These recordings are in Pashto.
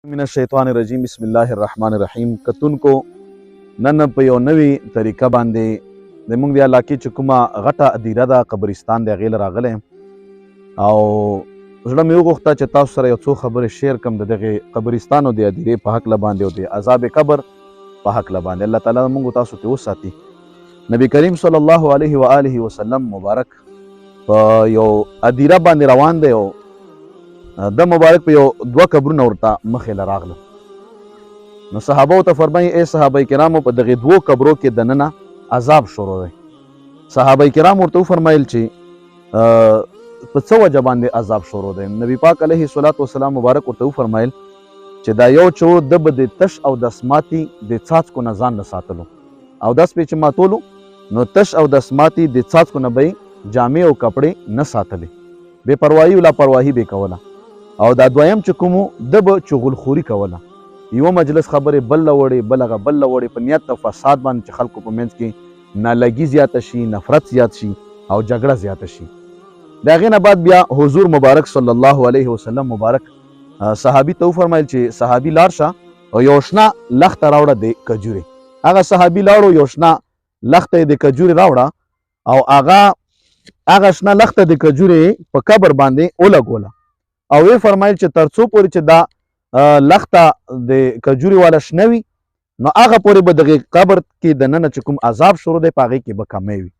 من الشیطان الرجیم بسم الله الرحمن الرحیم کتونکو نن په یو نوی طریقه باندې د موږ د علاقې چې کومه غټه ادیره ده قبرستان دی هغې له راغلی او زړه مې وغوښته چې تاسو سره یو څو خبرې شیر کړم د دغې قبرستان او د ادیرې په هکله باندې او د عذاب قبر په هکله باندې الله تعالی موږ تاسو ته وساتي. نبی کریم صلی الله علیه و آله وسلم مبارک په یو ادیره باندې روان دی او د مبارک په یو دوه قبرونه ورته مخې له راغله. نو صحابو ته فرمایي ای صحابه کرامو په دغې دوو قبرو کې دننه عذاب شروع دی. صحابه کرام ورته وفرمایل چې په څه وجه باندې عذاب شروع دی. نبی پاک علیه الصلاة والسلام مبارک ورته وفرمایل چې دا یو چې ده به د تش او دسماتي د څاڅکو نه ځان نه ساتلو او داس پې چې ماتولو نو تش او دسماتي د څاڅکو نه به یې جامې او کپړې نه ساتلې، بې پروایي او لاپرواهي به یې کوله. او دا دویم چې کومو ده به چغلخوري کوله، یوه مجلس خبرې بل له وړې بل هغه بل له وړې په نیت د فساد باندې چې خلکو په منځ کې نالګي زیاته شي، نفرت زیات شي او جګړه زیاته شي. د هغې نه بعد بیا حضور مبارک صلی الله علیه وسلم مبارک صحابي ته وفرمیل چې صحابي لاړ شه او یو شنه لخته راوړه د کجورې. هغه صحابي لاړو یو شنه لخته یې د کجورې راوړه او هغه شنه لخته د کجورې په قبر باندې ولګوله او وی فرمایل چې تر څو پورې چې دا لخته د کجوري والا شنه وي نو هغه پورې به دغې قبر کې دننه چې کوم عذاب شروع دی په هغې کې به کمی وي.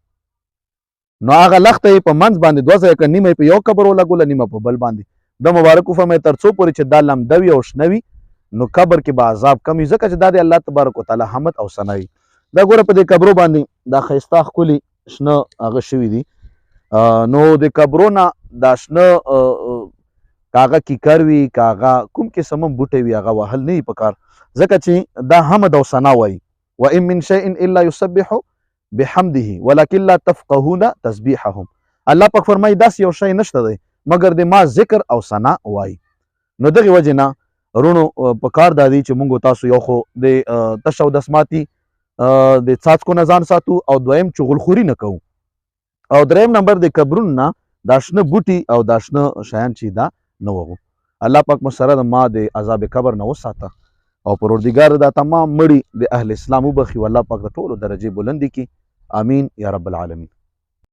نو هغه لخته یې په منځ باندې دوه ځایه کړه، نیمه یې په یو قبر ولګوله نیمه په بل باندې. د مبارک وفرمایل تر څو پورې چې دا لمده وي او شنه وي نو قبر کې به عذاب کم وي، ځکه چې دا د الله تبارک وتعالی حمد او ثنا وي. دا ګوره په دې قبرو باندې دا ښایسته ښکلي شنه هغه شوي دي. نو د قبرو نه دا شنه کاغه کیکر وي کاغه کوم قسم هم بوټی وي هغه وهل نه وي پکار، ځکه چې دا حمد او ثنا وایي. وان من شیء الا یسبح بحمده ولکن لا تفقهون تسبیحهم. الله پاک فرمایي داسې یو شی نشته دی مګر د ما ذکر او ثنا وایي. نو دغې وجې نه رونو پکار دا دی چې موږ تاسو یو خو د تش او دسماتي د څاڅکو نه ځان ساتو او دویم چغلخوري نه کوو او دریم نمبر د قبرونو نه دا شنه بوټي او دا شنه شیان چې دا نه وغو. الله پاک مو سره د ما د عذاب قبر نه وساته او پروردګار دا تمام مړي د اهل اسلام وبخي او الله پاک د ټولو درجې بلندي کړي. امین یا رب العالمین.